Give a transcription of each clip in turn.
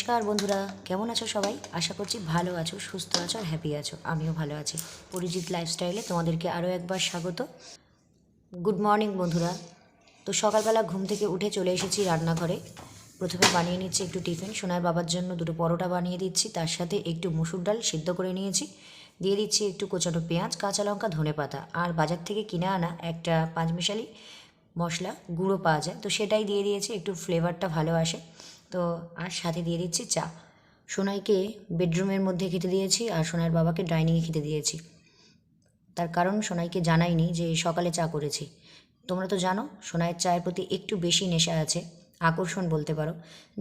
নমস্কার বন্ধুরা, কেমন আছো সবাই? আশা করছি ভালো আছো, সুস্থ আছো আর হ্যাপি আছো। আমিও ভালো আছি। পরিজিৎ লাইফস্টাইলে তোমাদেরকে আরও একবার স্বাগত। গুড মর্নিং বন্ধুরা। তো সকালবেলা ঘুম থেকে উঠে চলে এসেছি রান্নাঘরে। প্রথমে বানিয়ে নিচ্ছি একটু টিফিন। সোনার বাবার জন্য দুটো পরোটা বানিয়ে দিচ্ছি, তার সাথে একটু মুসুর ডাল সিদ্ধ করে নিয়েছি। দিয়ে দিচ্ছি একটু কোচানো পেঁয়াজ, কাঁচা লঙ্কা, ধনেপাতা আর বাজার থেকে কিনে আনা একটা পাঁচমিশালি মশলা গুঁড়ো পাওয়া যায়, তো সেটাই দিয়ে দিয়েছি, একটু ফ্লেভারটা ভালো আসে। তো আর সাথে দিয়ে দিচ্ছি চা। সোনাইকে বেডরুমের মধ্যে খেতে দিয়েছি আর সোনাইয়ের বাবাকে ডাইনিংয়ে খেতে দিয়েছি। তার কারণ সোনাইকে জানাইনি যে সকালে চা করেছি। তোমরা তো জানো সোনাইয়ের চায়ের প্রতি একটু বেশি নেশা আছে, আকর্ষণ বলতে পারো।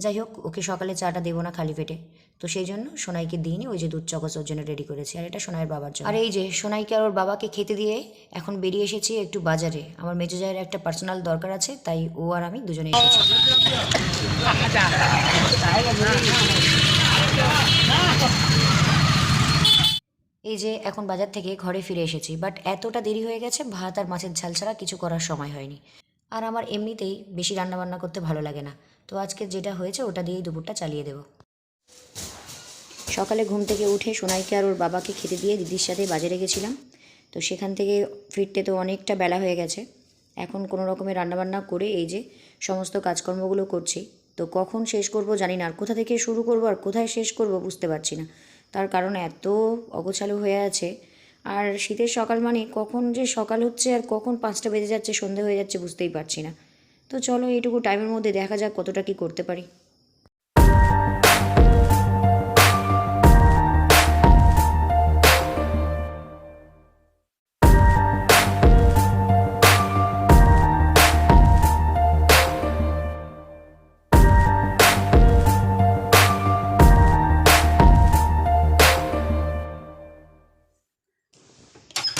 যাই হোক, ওকে সকালে চাটা দেবো না খালি পেটে, তো সেই জন্য সোনাইকে দিইনি। ওই যে দুধ চকস ওর জন্য রেডি করেছি, আর এটা সোনাইয়ের বাবার জন্য। আর এই যে সোনাইকে আর ওর বাবাকে খেতে দিয়ে এখন বেরিয়ে এসেছি একটু বাজারে। আমার মেজো জায়ের একটা পার্সোনাল দরকার আছে, তাই ও আর আমি দুজনে এসেছি। এই যে এখন বাজার থেকে ঘরে ফিরে এসেছি, বাট এতটা দেরি হয়ে গেছে, ভাত আর মাছের ঝাল ছাড়া কিছু করার সময় হয়নি। আর আমার এমনিতেই বেশি রান্নাবান্না করতে ভালো লাগে না, তো আজকে যেটা হয়েছে ওটা দিয়েই দুপুরটা চালিয়ে দেবো। সকালে ঘুম থেকে উঠে সোনাইকে আর ওর বাবাকে খেতে দিয়ে দিদির সাথে বাজারে গেছিলাম। তো সেখান থেকে ফিরতে তো অনেকটা বেলা হয়ে গেছে। এখন কোনো রকমের রান্নাবান্না করে এই যে সমস্ত কাজকর্মগুলো করছি। তো কখন শেষ করব জানি না, আর কোথা থেকে শুরু করব আর কোথায় শেষ করব বুঝতে পারছি না। তার কারণ এত অগোছালো হয়ে আছে। আর শীতের সকাল মানে কখন যে সকাল হচ্ছে আর কখন 5টা বেজে যাচ্ছে, সন্ধে হয়ে যাচ্ছে বুঝতেই পারছি না। তো চলো এইটুকু টাইমের মধ্যে দেখা যাক কতটা কী করতে পারি।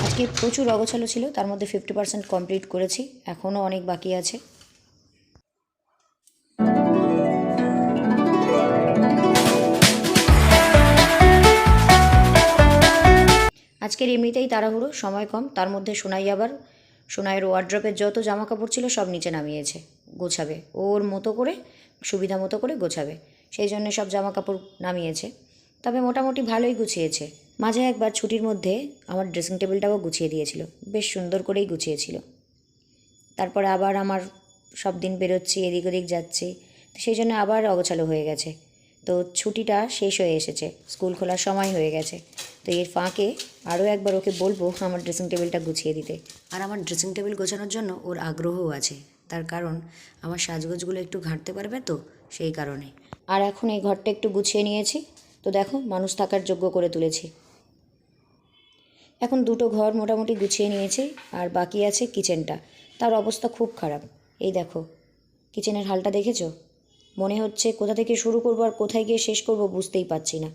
আজকে প্রচুর অগোছালো ছিল, তার মধ্যে 50% কমপ্লিট করেছি, এখনও অনেক বাকি আছে। আজকের এমনিতেই তাড়াহুড়ো, সময় কম, তার মধ্যে সোনাই আবার সোনাইয়ের ওয়ার্ড্রপের যত জামা কাপড় ছিল সব নিচে নামিয়েছে, গোছাবে ওর মতো করে, সুবিধা মতো করে গোছাবে, সেই জন্য সব জামা কাপড় নামিয়েছে। তবে মোটামুটি ভালোই গুছিয়েছে। মাঝে একবার ছুটির মধ্যে আমার ড্রেসিং টেবিলটাও গুছিয়ে দিয়েছিল, বেশ সুন্দর করেই গুছিয়েছিল। তারপরে আবার আমার সব দিন বেরোচ্ছি, এদিক ওদিক যাচ্ছি, সেই জন্য আবার অগোছালো হয়ে গেছে। তো ছুটিটা শেষ হয়ে এসেছে, স্কুল খোলার সময় হয়ে গেছে। তো এর ফাঁকে আরও একবার ওকে বলবো আমার ড্রেসিং টেবিলটা গুছিয়ে দিতে। আর আমার ড্রেসিং টেবিল গোছানোর জন্য ওর আগ্রহও আছে, তার কারণ আমার সাজগোজগুলো একটু ঘাঁটতে পারবে তো, সেই কারণে। আর এখন এই ঘরটা একটু গুছিয়ে নিয়েছি, তো দেখো মানুষ থাকার যোগ্য করে তুলেছি। এখন দুটো ঘর মোটামুটি গুছিয়ে নিয়েছি, আর বাকি আছে কিচেনটা, তার অবস্থা খুব খারাপ। এই দেখো কিচেনের হালটা দেখেছো? মনে হচ্ছে কোথা থেকে শুরু করবো আর কোথায় গিয়ে শেষ করবো বুঝতেই পারছি না।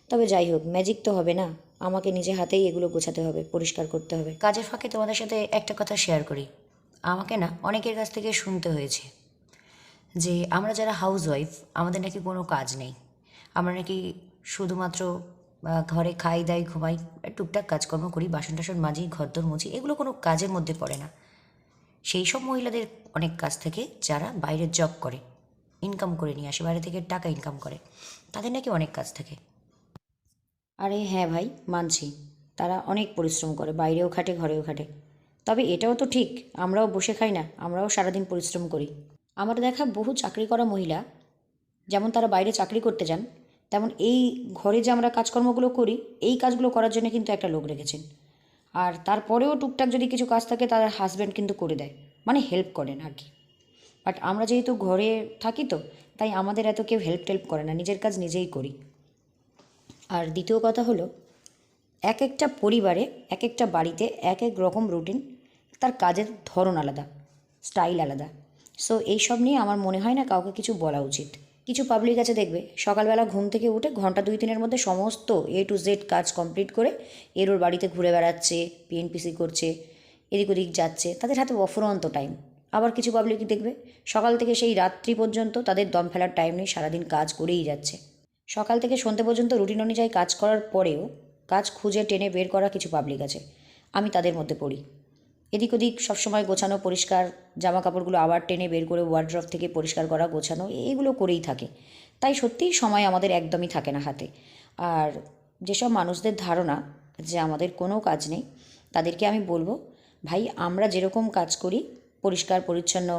তবে যাই হোক, ম্যাজিক তো হবে না, আমাকে নিজে হাতেই এগুলো গোছাতে হবে, পরিষ্কার করতে হবে। কাজের ফাঁকে তোমাদের সাথে একটা কথা শেয়ার করি। আমাকে না অনেকের কাছ থেকে শুনতে হয়েছে যে আমরা যারা হাউস ওয়াইফ, আমাদের নাকি কোনো কাজ নেই, আমরা নাকি শুধুমাত্র ঘরে খাই দাই ঘুমাই, টুকটাক কাজকর্ম করি, বাসন টাসন মাজি, ঘরদোর মুছি, এগুলো কোনো কাজের মধ্যে পড়ে না। সেই সব মহিলাদের অনেক কাজ থেকে যারা বাইরের জব করে, ইনকাম করে নিয়ে আসে, বাইরে থেকে টাকা ইনকাম করে, তাদের নাকি অনেক কাজ থাকে। আরে হ্যাঁ ভাই, মানছি তারা অনেক পরিশ্রম করে, বাইরেও খাটে ঘরেও খাটে। তবে এটাও তো ঠিক, আমরাও বসে খাই না, আমরাও সারাদিন পরিশ্রম করি। আমার দেখা বহু চাকরি করা মহিলা যেমন তারা বাইরে চাকরি করতে যান, তেমন এই ঘরে যে আমরা কাজকর্মগুলো করি, এই কাজগুলো করার জন্য কিন্তু একটা লোক রেখেছেন। আর তারপরেও টুকটাক যদি কিছু কাজ থাকে তার হাজব্যান্ড কিন্তু করে দেয়, মানে হেল্প করেন আর কি। বাট আমরা যেহেতু ঘরে থাকি, তো তাই আমাদের এত কেউ হেল্প টেল্প করে না, নিজের কাজ নিজেই করি। আর দ্বিতীয় কথা হলো, এক একটা পরিবারে এক একটা বাড়িতে এক এক রকম রুটিন, তার কাজের ধরন আলাদা, স্টাইল আলাদা। সো এইসব নিয়ে আমার মনে হয় না কাউকে কিছু বলা উচিত। কিছু পাবলিক আছে দেখবে, সকালবেলা ঘুম থেকে উঠে ঘন্টা 2-3-এর মধ্যে সমস্ত A to Z কাজ কমপ্লিট করে এর ওর বাড়িতে ঘুরে বেড়াচ্ছে, পিএনপিসি করছে, এদিক ওদিক যাচ্ছে, তাদের হাতে অফুরন্ত টাইম। আবার কিছু পাবলিক দেখবে সকাল থেকে সেই রাত্রি পর্যন্ত তাদের দম ফেলার টাইম নেই, সারাদিন কাজ করেই যাচ্ছে। সকাল থেকে সন্ধ্যে পর্যন্ত রুটিন অনুযায়ী কাজ করার পরেও কাজ খুঁজে টেনে বের করা কিছু পাবলিক আছে, আমি তাদের মধ্যে পড়ি। এদিক ওদিক সবসময় গোছানো, পরিষ্কার, জামা কাপড়গুলো আবার টেনে বের করে ওয়ার্ড্রপ থেকে পরিষ্কার করা, গোছানো, এইগুলো করেই থাকে। তাই সত্যিই সময় আমাদের একদমই থাকে না হাতে। আর যেসব মানুষদের ধারণা যে আমাদের কোনো কাজ নেই, তাদেরকে আমি বলবো, ভাই আমরা যেরকম কাজ করি, পরিষ্কার পরিচ্ছন্ন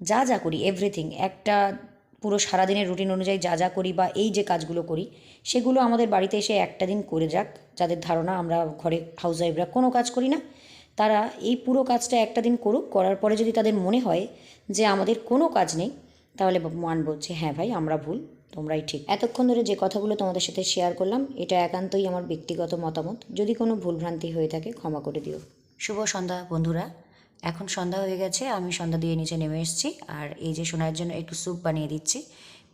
যা যা করি, এভরিথিং, একটা পুরো সারাদিনের রুটিন অনুযায়ী যা যা করি বা এই যে কাজগুলো করি, সেগুলো আমাদের বাড়িতে এসে একটা দিন করে যাক। যাদের ধারণা আমরা ঘরে হাউসওয়াইফরা কোনো কাজ করি না, তারা এই পুরো কাজটা একটা দিন করুক। করার পরে যদি তাদের মনে হয় যে আমাদের কোনো কাজ নেই, তাহলে মানবো যে হ্যাঁ ভাই আমরা ভুল, তোমরাই ঠিক। এতক্ষণ ধরে যে কথাগুলো তোমাদের সাথে শেয়ার করলাম, এটা একান্তই আমার ব্যক্তিগত মতামত। যদি কোনো ভুলভ্রান্তি হয়ে থাকে ক্ষমা করে দিও। শুভ সন্ধ্যা বন্ধুরা। এখন সন্ধ্যা হয়ে গেছে, আমি সন্ধ্যা দিয়ে নিচে নেমে এসেছি। আর এই যে সোনার জন্য একটু স্যুপ বানিয়ে দিচ্ছি।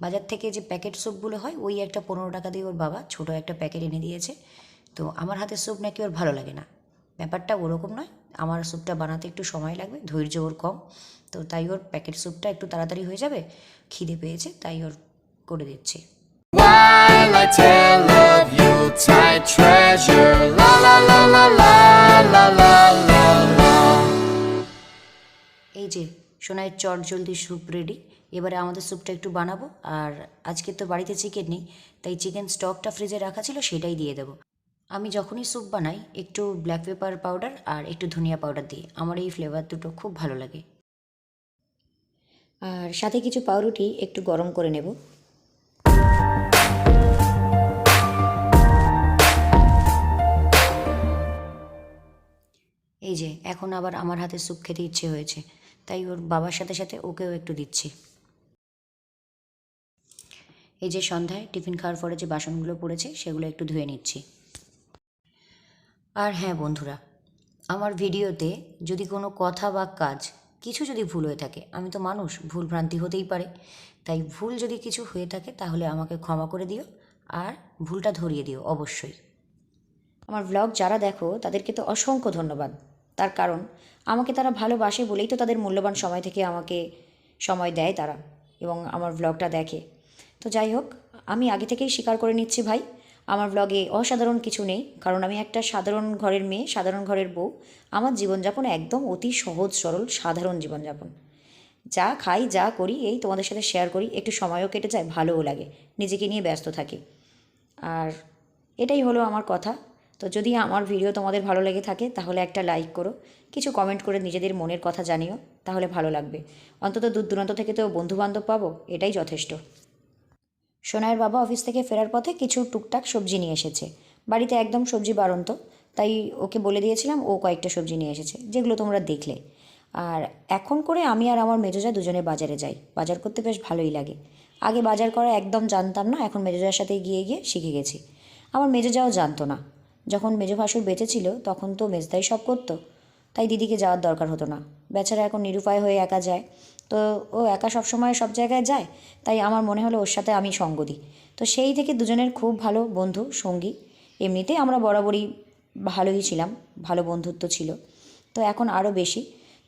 বাজার থেকে যে প্যাকেট স্যুপগুলো হয়, ওই একটা 15 টাকা দিয়ে ওর বাবা ছোটো একটা প্যাকেট এনে দিয়েছে। তো আমার হাতের স্যুপ নাকি ওর ভালো লাগে না। ব্যাপারটা ওরকম নয়, আমার স্যুপটা বানাতে একটু সময় লাগবে, ধৈর্য ওর কম। তো তাই ওর প্যাকেট স্যুপটা একটু তাড়াতাড়ি হয়ে যাবে, খিদে পেয়েছে তাই ওর করে দিচ্ছি। While I tell of Yuletide treasure, la la la la la la la la la. এই যে সোনাইয়ের চট জলদি স্যুপ রেডি। এবারে আমাদের স্যুপটা একটু বানাবো। আর আজকে তো বাড়িতে চিকেন নেই, তাই চিকেন স্টকটা ফ্রিজে রাখা ছিল, সেটাই দিয়ে দেবো। আমি যখনই স্যুপ বানাই একটু ব্ল্যাক পেপার পাউডার আর একটু ধনিয়া পাউডার দিই, আমার এই ফ্লেভার দুটো খুব ভালো লাগে। আর সাথে কিছু পাউরুটি একটু গরম করে নেব। এই যে এখন আবার আমার হাতে স্যুপ খেতে ইচ্ছে হয়েছে, তাই ওর বাবার সাথে সাথে ওকেও একটু দিচ্ছি। এই যে সন্ধ্যায় টিফিন খাওয়ার পরে যে বাসনগুলো পড়েছে সেগুলো একটু ধুয়ে নিচ্ছি। আর হ্যাঁ বন্ধুরা, আমার ভিডিওতে যদি কোনো কথা বা কাজ কিছু যদি ভুল হয়ে থাকে, আমি তো মানুষ, ভুল ভ্রান্তি হতেই পারে, তাই ভুল যদি কিছু হয়ে থাকে তাহলে আমাকে ক্ষমা করে দিও আর ভুলটা ধরিয়ে দিও অবশ্যই। আমার ব্লগ যারা দেখো তাদেরকে তো অসংখ্য ধন্যবাদ। তার কারণ আমাকে তারা ভালোবাসে বলেই তো তাদের মূল্যবান সময় থেকে আমাকে সময় দেয় তারা, এবং আমার ব্লগটা দেখে। তো যাই হোক, আমি আগে থেকেই স্বীকার করে নিচ্ছি ভাই, আমার ব্লগে অসাধারণ কিছু নেই, কারণ আমি একটা সাধারণ ঘরের মেয়ে, সাধারণ ঘরের বউ। আমার জীবনযাপন একদম অতি সহজ সরল সাধারণ জীবনযাপন। যা খাই যা করি এই তোমাদের সাথে শেয়ার করি, একটু সময়ও কেটে যায়, ভালোও লাগে, নিজেকে নিয়ে ব্যস্ত থাকি। আর এটাই হলো আমার কথা। তো যদি আমার ভিডিও তোমাদের ভালো লেগে থাকে তাহলে একটা লাইক করো, কিছু কমেন্ট করে নিজেদের মনের কথা জানিও, তাহলে ভালো লাগবে। অন্তত দূর দূরান্ত থেকে তো বন্ধুবান্ধব পাবো, এটাই যথেষ্ট। সোনাইয়ের বাবা অফিস থেকে ফেরার পথে কিছু টুকটাক সবজি নিয়ে এসেছে। বাড়িতে একদম সবজি বাড়ন্ত, তাই ওকে বলে দিয়েছিলাম, ও কয়েকটা সবজি নিয়ে এসেছে, যেগুলো তোমরা দেখলে। আর এখন করে আমি আর আমার মেজোজা দুজনে বাজারে যাই, বাজার করতে বেশ ভালোই লাগে। আগে বাজার করা একদম জানতাম না, এখন মেজোজার সাথে গিয়ে গিয়ে শিখে গেছি। আমার মেজোজাও জানতো না, যখন মেজো ভাসুর বেঁচে ছিল তখন তো মেজদাই সব করতো, তাই দিদিকে যাওয়ার দরকার হতো না। বেচারা এখন নিরুপায় হয়ে একা যায়, তো ও একা সবসময় সব জায়গায় যায়, তাই আমার মনে হলো ওর সাথে আমি সঙ্গ দিই। তো সেই থেকে দুজনের খুব ভালো বন্ধু সঙ্গী। এমনিতেই আমরা বরাবরই ভালোই ছিলাম, ভালো বন্ধুত্ব ছিল। তো এখন আরও বেশি,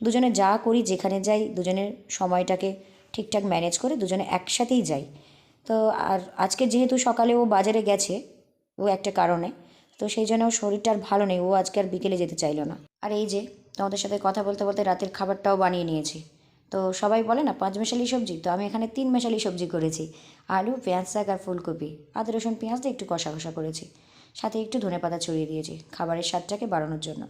দুজনে যা করি যেখানে যাই দুজনের সময়টাকে ঠিকঠাক ম্যানেজ করে দুজনে একসাথেই যাই। তো আর আজকে যেহেতু সকালে ও বাজারে গেছে ও একটা কারণে, তো সেই জন্য ওর শরীরটা আর ভালো নেই, ও আজকে আর বিকেলে যেতে চাইলো না। আর এই যে তোমাদের সাথে কথা বলতে বলতে রাতের খাবারটাও বানিয়ে নিয়েছি। তো সবাই বলে না 5 মেশালি সবজি, তো আমি এখানে 3 মেশালি সবজি করেছি। আলু, পেঁয়াজ শাক আর ফুলকপি, আদা রসুন পেঁয়াজ দিয়ে একটু কষা কষা করেছি, সাথে একটু ধনেপাতা ছড়িয়ে দিয়েছি খাবারের স্বাদটাকে বাড়ানোর জন্য।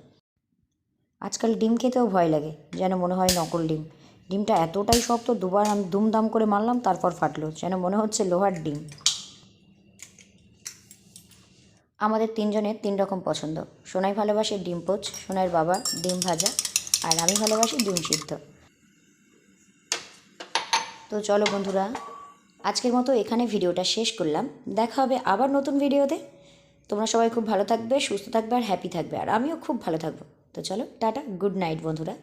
আজকাল ডিম খেতেও ভয় লাগে, যেন মনে হয় নকল ডিম। ডিমটা এতটাই শক্ত, দুবার আমি দুমদাম করে মারলাম, তারপর ফাটলো, যেন মনে হচ্ছে লোহার ডিম। আমাদের তিনজনের 3 রকম পছন্দ। সোনাই ভালোবাসে ডিম পোচ, সোনাইয়ের বাবা ডিম ভাজা, আর আমি ভালোবাসি ডিম সিদ্ধ। তো চলো বন্ধুরা, আজকের মতো এখানে ভিডিওটা শেষ করলাম। দেখা হবে আবার নতুন ভিডিওতে। তোমরা সবাই খুব ভালো থাকবে, সুস্থ থাকবে আর হ্যাপি থাকবে, আর আমিও খুব ভালো থাকবো। তো চলো টাটা, গুড নাইট বন্ধুরা।